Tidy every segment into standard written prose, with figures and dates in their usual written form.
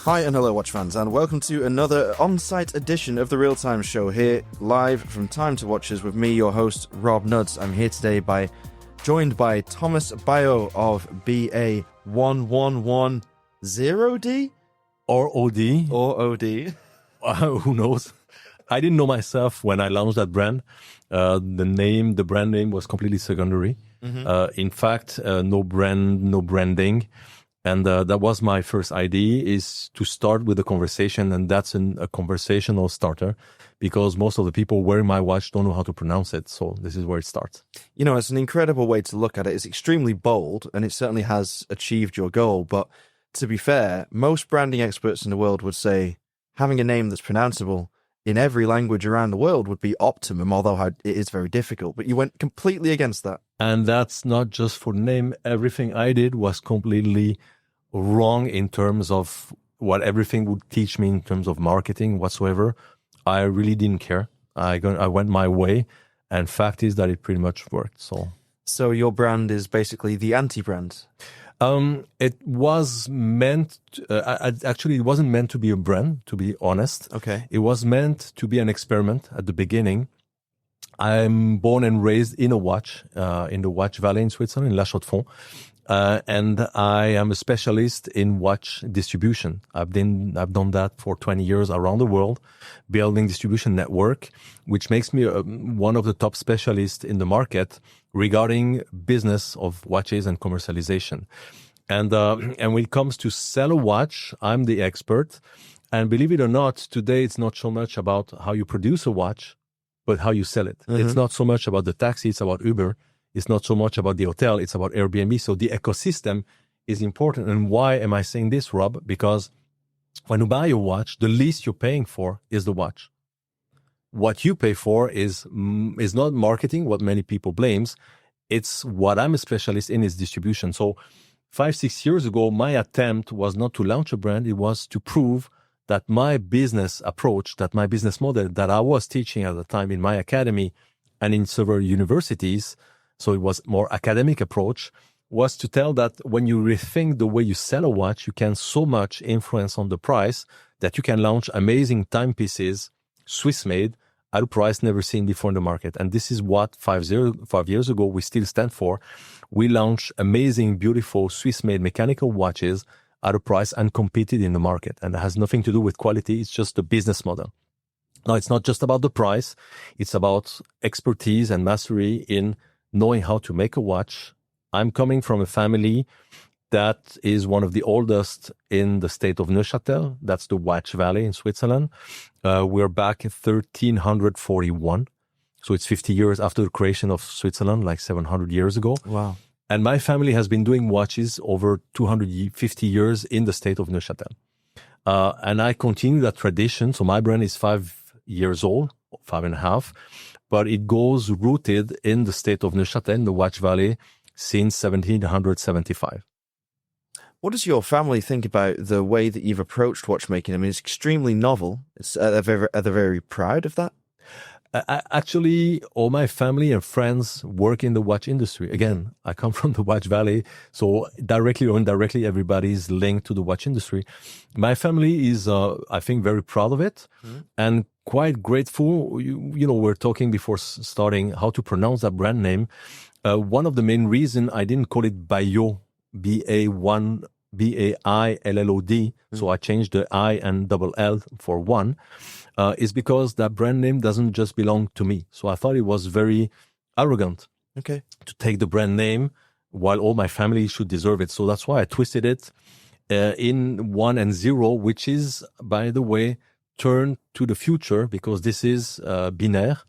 Hi and hello, watch fans, and welcome to another on-site edition of the Real Time Show here, live from Time to Watches with me, your host, Rob Nuds. I'm here today joined by Thomas Bayo of BA111OD? Or OD. Or OD. Who knows? I didn't know myself when I launched that brand. The brand name was completely secondary. In fact, no brand, no branding. And that was my first idea, is to start with a conversation, and that's a conversational starter, because most of the people wearing my watch don't know how to pronounce it. So this is where it starts. You know, it's an incredible way to look at it. It's extremely bold, and it certainly has achieved your goal. But to be fair, most branding experts in the world would say having a name that's pronounceable in every language around the world would be optimum, although it is very difficult. But you went completely against that. And that's not just for name. Everything I did was completely wrong in terms of what everything would teach me in terms of marketing whatsoever. I really didn't care. I went my way, and fact is that it pretty much worked. So your brand is basically the anti-brand. It was meant, actually it wasn't meant to be a brand, to be honest. Okay. It was meant to be an experiment at the beginning. I'm born and raised in the Watch Valley in Switzerland, in La Chaux-de-Fonds. And I am a specialist in watch distribution. I've done that for 20 years around the world, building distribution network, which makes me one of the top specialists in the market regarding business of watches and commercialization. And when it comes to sell a watch, I'm the expert. And believe it or not, today it's not so much about how you produce a watch, but how you sell it. It's not so much about the taxi, it's about Uber. It's not so much about the hotel, it's about Airbnb. So the ecosystem is important. And why am I saying this, Rob? Because when you buy a watch, the least you're paying for is the watch. What you pay for is not marketing, what many people blames. It's what I'm a specialist in, is distribution. So 5-6 years ago, my attempt was not to launch a brand. It was to prove that my business approach, that my business model that I was teaching at the time in my academy and in several universities, so it was more academic approach, was to tell that when you rethink the way you sell a watch, you can so much influence on the price that you can launch amazing timepieces, Swiss-made, at a price never seen before in the market. And this is what 5 years ago we still stand for. We launched amazing, beautiful Swiss-made mechanical watches at a price and competed in the market. And it has nothing to do with quality. It's just a business model. Now, it's not just about the price. It's about expertise and mastery in knowing how to make a watch. I'm coming from a family that is one of the oldest in the state of Neuchâtel. That's the Watch Valley in Switzerland. We're back in 1341. So it's 50 years after the creation of Switzerland, like 700 years ago. Wow. And my family has been doing watches over 250 years in the state of Neuchâtel. And I continue that tradition. So my brand is 5 years old, 5.5, but it goes rooted in the state of Neuchâtel, in the Watch Valley, since 1775. What does your family think about the way that you've approached watchmaking? I mean, it's extremely novel. Are they very proud of that? Actually, all my family and friends work in the watch industry. Again, I come from the Watch Valley, so directly or indirectly, everybody's linked to the watch industry. My family is, I think, very proud of it and quite grateful. You know, we're talking before starting how to pronounce that brand name. One of the main reasons I didn't call it Bayo, B-A-I-L-L-O-D, so I changed the I and double L for one, is because that brand name doesn't just belong to me. So I thought it was very arrogant to take the brand name while all my family should deserve it. So that's why I twisted it in 1 and 0, which is, by the way, turn to the future, because this is binaire.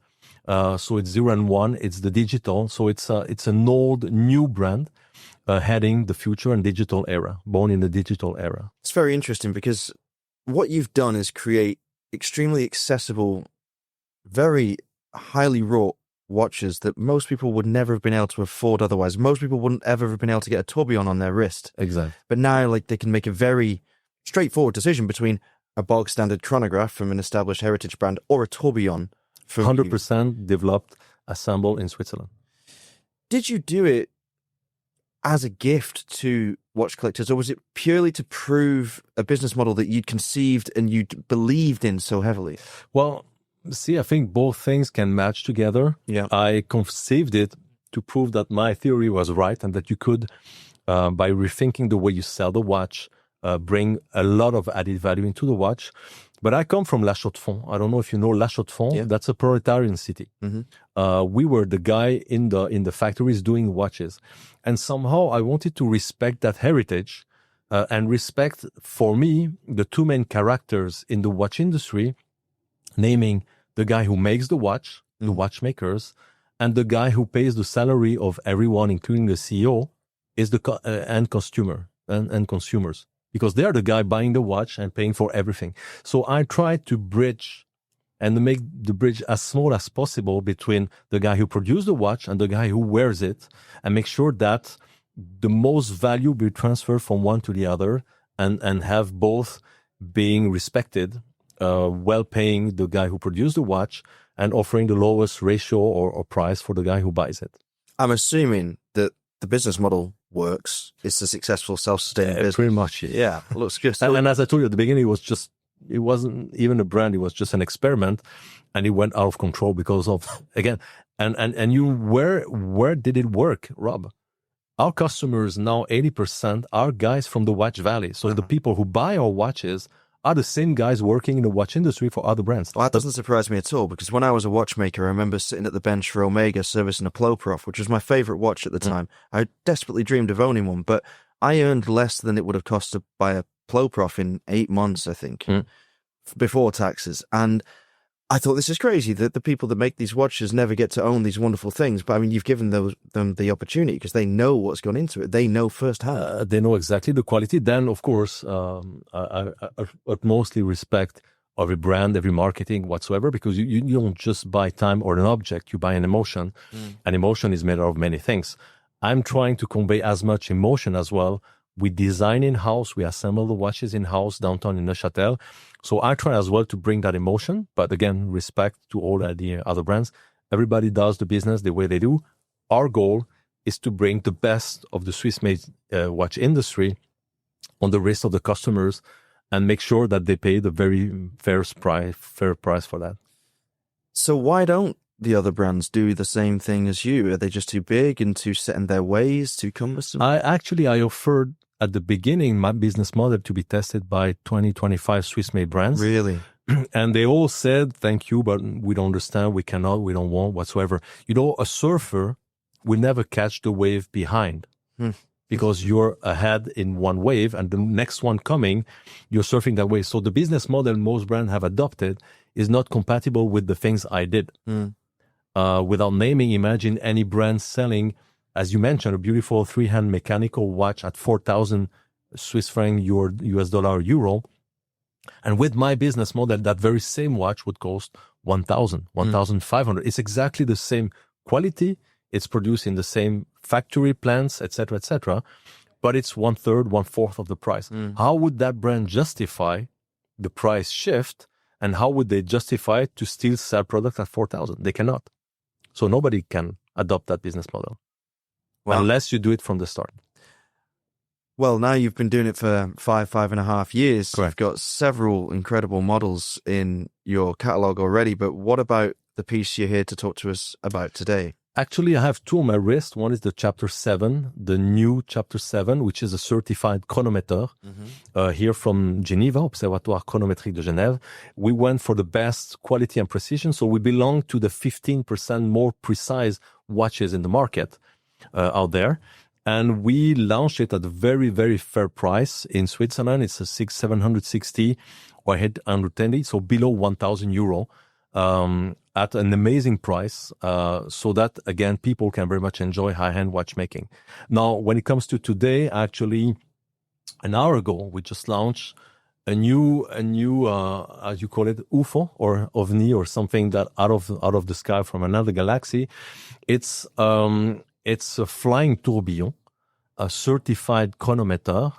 So it's 0 and 1, it's the digital. So it's an old, new brand heading the future and digital era, born in the digital era. It's very interesting because what you've done is create extremely accessible, very highly wrought watches that most people would never have been able to afford otherwise. Most people wouldn't ever have been able to get a tourbillon on their wrist. Exactly. But now, like, they can make a very straightforward decision between a bog standard chronograph from an established heritage brand or a tourbillon from 100% developed, assembled in Switzerland. Did you do it as a gift to watch collectors, or was it purely to prove a business model that you'd conceived and you'd believed in so heavily? Well, see, I think both things can match together. Yeah. I conceived it to prove that my theory was right and that you could, by rethinking the way you sell the watch, bring a lot of added value into the watch. But I come from La Chaux-de-Fonds. I don't know if you know La Chaux-de-Fonds. Yeah. That's a proletarian city. We were the guy in the factories doing watches. And somehow I wanted to respect that heritage and respect, for me, the two main characters in the watch industry, naming the guy who makes the watch, the watchmakers, and the guy who pays the salary of everyone, including the CEO, is the end consumer and consumers. Because they're the guy buying the watch and paying for everything. So I tried to bridge and make the bridge as small as possible between the guy who produced the watch and the guy who wears it, and make sure that the most value be transferred from one to the other, and have both being respected, well paying the guy who produced the watch and offering the lowest ratio or price for the guy who buys it. I'm assuming that the business model works. It's a successful self-sustaining business. Pretty much, Yeah, looks good. And as I told you at the beginning, it wasn't even a brand. It was just an experiment, and it went out of control because of, again, where did it work, Rob? Our customers now, 80% are guys from the Watch Valley. So the people who buy our watches are the same guys working in the watch industry for other brands. Well, that doesn't surprise me at all, because when I was a watchmaker, I remember sitting at the bench for Omega servicing a Ploprof, which was my favorite watch at the time. I desperately dreamed of owning one, but I earned less than it would have cost to buy a Ploprof in 8 months, I think, before taxes. And I thought, this is crazy that the people that make these watches never get to own these wonderful things. But I mean, you've given them the opportunity because they know what's gone into it. They know firsthand. They know exactly the quality. Then, of course, I mostly respect every brand, every marketing whatsoever, because you don't just buy time or an object, you buy an emotion. An emotion is made out of many things. I'm trying to convey as much emotion as well. We design in-house, we assemble the watches in-house downtown in Neuchâtel. So I try as well to bring that emotion, but again, respect to all the other brands. Everybody does the business the way they do. Our goal is to bring the best of the Swiss-made watch industry on the wrist of the customers and make sure that they pay the very fair price for that. So why don't the other brands do the same thing as you? Are they just too big and too set in their ways, too cumbersome? I offered at the beginning my business model to be tested by 20-25 Swiss-made brands. Really? And they all said, thank you, but we don't understand, we cannot, we don't want whatsoever. You know, a surfer will never catch the wave behind because you're ahead in one wave and the next one coming, you're surfing that wave. So the business model most brands have adopted is not compatible with the things I did. Without naming, imagine any brand selling, as you mentioned, a beautiful three-hand mechanical watch at 4,000 Swiss franc, US dollar, euro. And with my business model, that very same watch would cost 1,000, 1,500. It's exactly the same quality. It's produced in the same factory plants, etc., but it's 1/3, 1/4 of the price. How would that brand justify the price shift? And how would they justify to still sell products at 4,000? They cannot. So nobody can adopt that business model unless you do it from the start. Well, now you've been doing it for 5.5 years. Correct. You've got several incredible models in your catalog already, but what about the piece you're here to talk to us about today? Actually, I have two on my wrist. One is the Chapter 7, the new Chapter 7, which is a certified chronometer here from Geneva, Observatoire Chronométrique de Genève. We went for the best quality and precision, so we belong to the 15% more precise watches in the market out there. And we launched it at a very, very fair price in Switzerland. It's a 760 or 810, so below 1,000 euro. At an amazing price, so that, again, people can very much enjoy high-end watchmaking. Now, when it comes to today, actually, an hour ago, we just launched a new, as you call it, UFO or OVNI or something that out of the sky from another galaxy. It's a flying tourbillon, a certified chronometer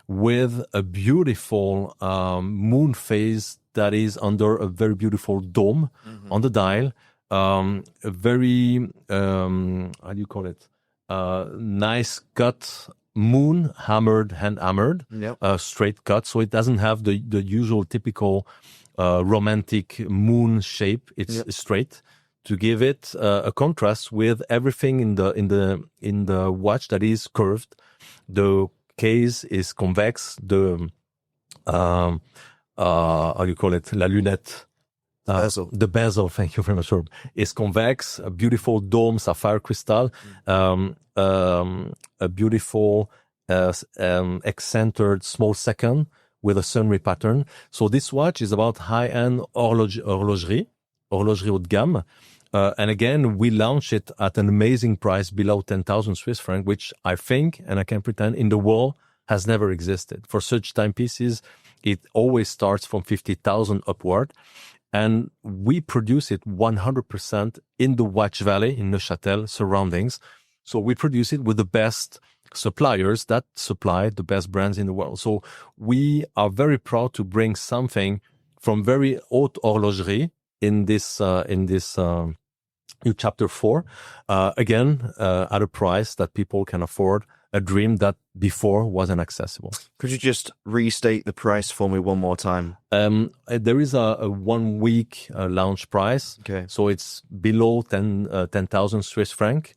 with a beautiful moon phase that is under a very beautiful dome on the dial. A very, how do you call it? nice cut, moon hammered, hand hammered, Yep. straight cut. So it doesn't have the usual typical romantic moon shape. It's straight to give it a contrast with everything in the watch that is curved. The case is convex. The how do you call it? La lunette. Bezel. The bezel, thank you very much, Rob, is convex, a beautiful dome, sapphire crystal, a beautiful eccentered small second with a sunray pattern. So this watch is about high-end horlogerie haut de gamme. And again, we launch it at an amazing price below 10,000 Swiss francs, which I think, and I can pretend, in the world has never existed. For such timepieces, it always starts from 50,000 upward. And we produce it 100% in the Watch Valley, in Neuchâtel surroundings. So we produce it with the best suppliers that supply the best brands in the world. So we are very proud to bring something from very haute horlogerie in this new chapter 4, again, at a price that people can afford, a dream that before wasn't accessible. Could you just restate the price for me one more time? There is a 1 week launch price. Okay. So it's below 10,000 Swiss franc.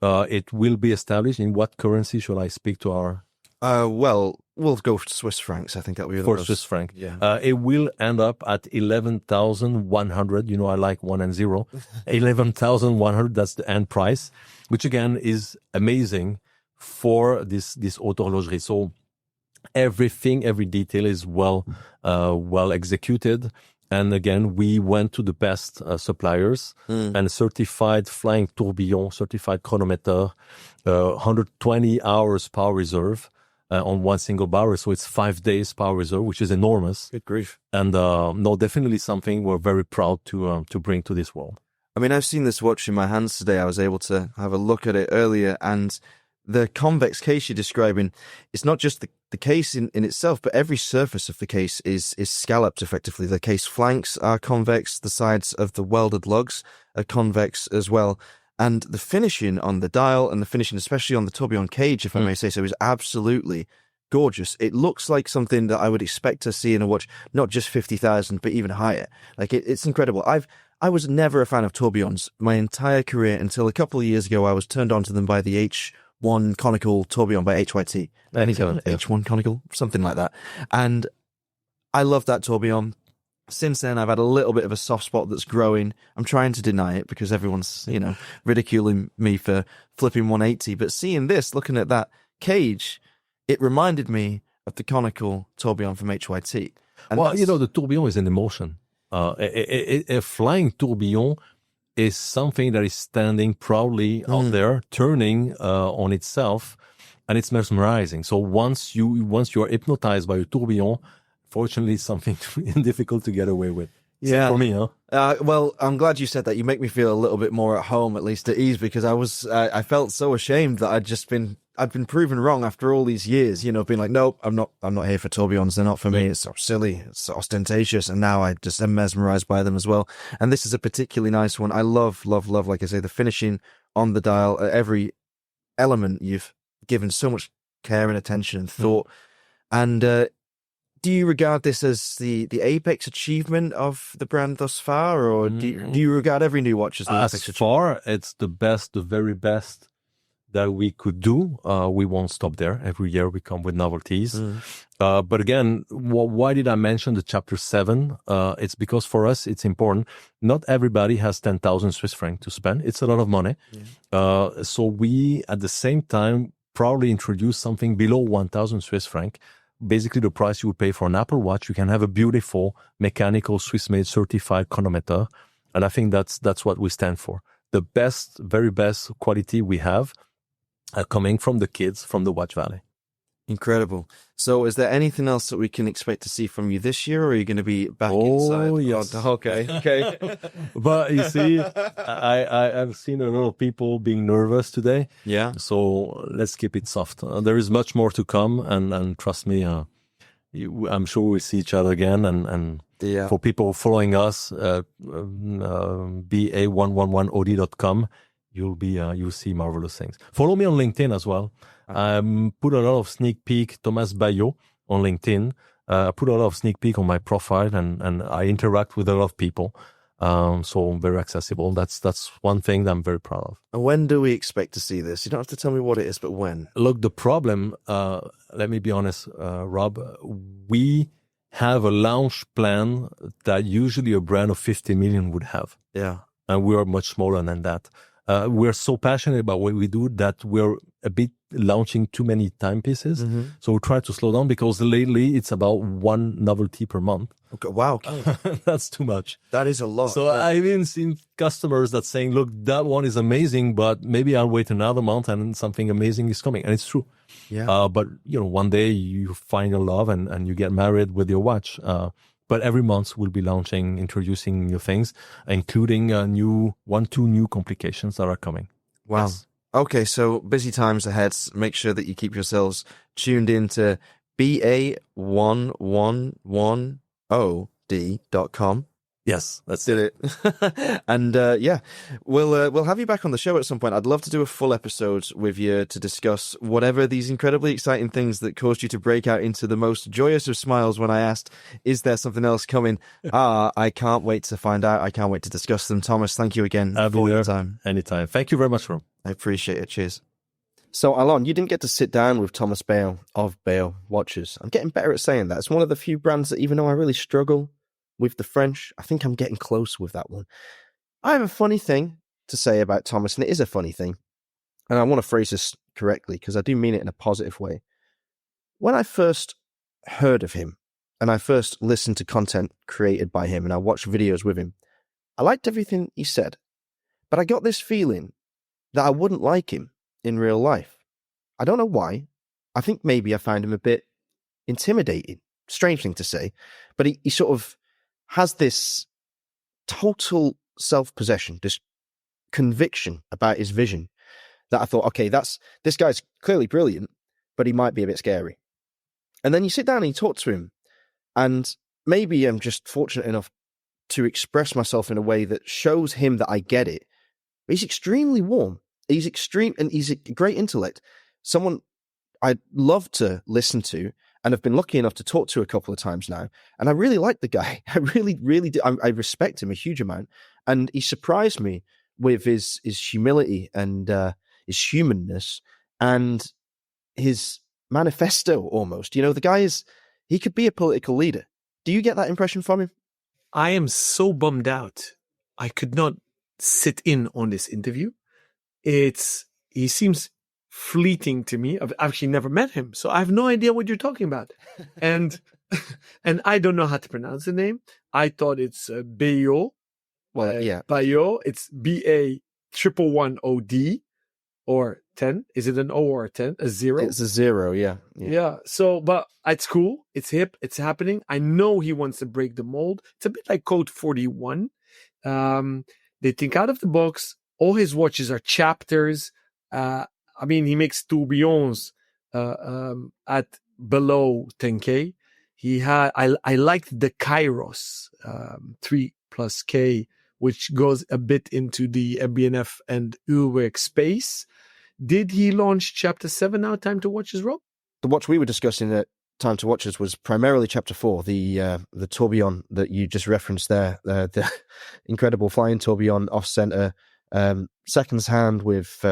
It will be established. In what currency should I speak to our? Well, we'll go for Swiss francs. I think that'll be the For most. Swiss franc. Yeah. It will end up at 11,100. You know, I like 1 and 0. 11,100. That's the end price, which again is amazing for this haute horlogerie. So everything, every detail is well executed. And again, we went to the best suppliers and certified flying tourbillon, certified chronometer, 120 hours power reserve on one single barrel. So it's 5 days power reserve, which is enormous. Good grief. And no, definitely something we're very proud to bring to this world. I mean, I've seen this watch in my hands today. I was able to have a look at it earlier, and the convex case you're describing, it's not just the case in itself, but every surface of the case is scalloped effectively. The case flanks are convex, the sides of the welded lugs are convex as well. And the finishing on the dial and the finishing, especially on the tourbillon cage, if I may say so, is absolutely gorgeous. It looks like something that I would expect to see in a watch, not just 50,000, but even higher. Like it's incredible. I was never a fan of tourbillons my entire career until a couple of years ago. I was turned on to them by the H1 conical tourbillon by HYT. H1 conical, something like that. And I love that tourbillon. Since then, I've had a little bit of a soft spot that's growing. I'm trying to deny it because everyone's, ridiculing me for flipping 180. But seeing this, looking at that cage, it reminded me of the conical tourbillon from HYT. And well, the tourbillon is an emotion. A flying tourbillon is something that is standing proudly out there, turning on itself, and it's mesmerizing. So once you are hypnotized by a tourbillon, fortunately, it's something difficult to get away with. Yeah, for me, huh? Well, I'm glad you said that. You make me feel a little bit more at home, at least at ease, because I felt so ashamed that I'd been proven wrong after all these years. Being like, nope, I'm not here for tourbillons. They're not for me. It's so silly. It's so ostentatious. And now I just am mesmerized by them as well. And this is a particularly nice one. I love, like I say, the finishing on the dial. Every element you've given so much care and attention and thought. And do you regard this as the apex achievement of the brand thus far, or do you regard every new watch as the apex achievement? Far, it's the best, the very best that we could do. We won't stop there. Every year we come with novelties. But again, why did I mention the chapter 7? It's because for us, it's important. Not everybody has 10,000 Swiss francs to spend. It's a lot of money. So we, at the same time, proudly introduce something below 1,000 Swiss francs. Basically, the price you would pay for an Apple Watch, you can have a beautiful mechanical Swiss-made certified chronometer. And I think that's what we stand for. The best, very best quality we have coming from the kids from the Watch Valley. Incredible. So is there anything else that we can expect to see from you this year, or are you going to be back inside? Oh, yes. Okay. But you see, I've seen a lot of people being nervous today. Yeah. So let's keep it soft. There is much more to come. And trust me, I'm sure we'll see each other again. And for people following us, BA111OD.com you'll see marvelous things. Follow me on LinkedIn as well. Put a lot of sneak peek, Thomas Bayot on LinkedIn. I put a lot of sneak peek on my profile, and I interact with a lot of people. So I'm very accessible. That's one thing that I'm very proud of. And when do we expect to see this? You don't have to tell me what it is, but when? Look, the problem, let me be honest, Rob, we have a launch plan that usually a brand of 50 million would have. Yeah. And we are much smaller than that. We're so passionate about what we do that we're a bit launching too many timepieces. Mm-hmm. So we try to slow down because lately it's about one novelty per month. Okay. Wow. That's too much. That is a lot. So I've even seen customers that saying, look, that one is amazing, but maybe I'll wait another month and something amazing is coming. And it's true. Yeah. But one day you find your love and you get married with your watch. But every month we'll be introducing new things, including two new complications that are coming. Wow. Yes. Okay, so busy times ahead. Make sure that you keep yourselves tuned in to BA111OD.com. Yes, that's Did it. And we'll have you back on the show at some point. I'd love to do a full episode with you to discuss whatever these incredibly exciting things that caused you to break out into the most joyous of smiles when I asked, is there something else coming? I can't wait to find out. I can't wait to discuss them. Thomas, thank you again for your time. Anytime. Thank you very much, Ron. I appreciate it. Cheers. So, Alon, you didn't get to sit down with Thomas Bale of Bale Watches. I'm getting better at saying that. It's one of the few brands that, even though I really struggle with the French, I think I'm getting close with that one. I have a funny thing to say about Thomas, and it is a funny thing. And I want to phrase this correctly because I do mean it in a positive way. When I first heard of him and I first listened to content created by him and I watched videos with him, I liked everything he said. But I got this feeling that I wouldn't like him in real life. I don't know why. I think maybe I found him a bit intimidating. Strange thing to say. But he sort of has this total self-possession, this conviction about his vision that I thought, okay, this guy's clearly brilliant, but he might be a bit scary. And then you sit down and you talk to him, and maybe I'm just fortunate enough to express myself in a way that shows him that I get it. But he's extremely warm. He's extreme, and he's a great intellect. Someone I'd love to listen to, and I've been lucky enough to talk to a couple of times now. And I really like the guy. I really, really do. I respect him a huge amount. And he surprised me with his humility and his humanness and his manifesto almost. You know, the guy he could be a political leader. Do you get that impression from him? I am so bummed out. I could not sit in on this interview. He seems fleeting to me. I've actually never met him, so I have no idea what you're talking about. And I don't know how to pronounce the name. I thought it's Bayot. Well, yeah. Bayot. It's BA111OD or 10. Is it an O or a 10? A 0? It's a 0, yeah. Yeah. So, but it's cool. It's hip. It's happening. I know he wants to break the mold. It's a bit like Code 41. They think out of the box. All his watches are chapters. I mean, he makes tourbillons at below 10K. I liked the Kairos 3+K, which goes a bit into the MBNF and Urwerk space. Did he launch Chapter 7 now, Time to Watches, Rob? The watch we were discussing at Time to Watches was primarily Chapter 4, the tourbillon that you just referenced there, the incredible flying tourbillon off-center, seconds hand with...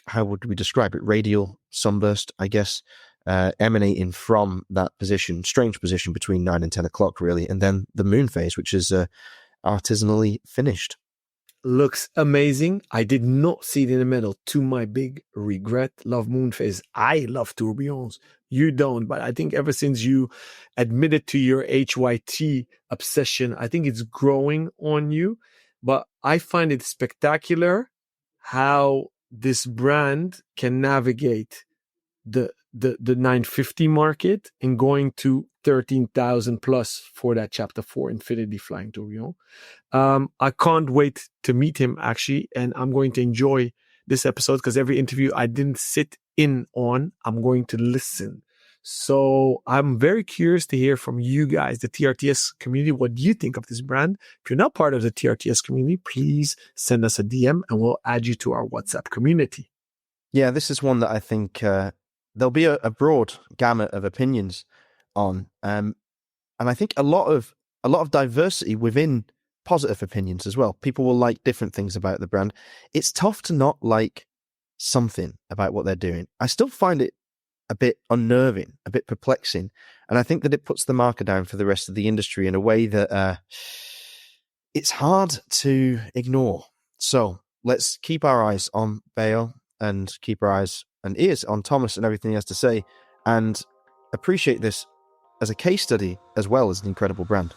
how would we describe it? Radial sunburst, I guess, emanating from that position, strange position between 9 and 10 o'clock, really. And then the moon phase, which is artisanally finished. Looks amazing. I did not see it in the middle, to my big regret. Love moon phase. I love tourbillons. You don't, but I think ever since you admitted to your HYT obsession, I think it's growing on you. But I find it spectacular how this brand can navigate the 950 market and going to 13,000 plus for that Chapter 4 Infinity Flying Tourbillon. I can't wait to meet him, actually, and I'm going to enjoy this episode because every interview I didn't sit in on, I'm going to listen. So I'm very curious to hear from you guys, the TRTS community. What do you think of this brand? If you're not part of the TRTS community, please send us a DM and we'll add you to our WhatsApp community. Yeah, this is one that I think there'll be a broad gamut of opinions on, and I think a lot of diversity within positive opinions as well. People will like different things about the brand. It's tough to not like something about what they're doing. I still find it a bit unnerving, a bit perplexing, and I think that it puts the marker down for the rest of the industry in a way that it's hard to ignore. So let's keep our eyes on Bale and keep our eyes and ears on Thomas and everything he has to say, and appreciate this as a case study as well as an incredible brand.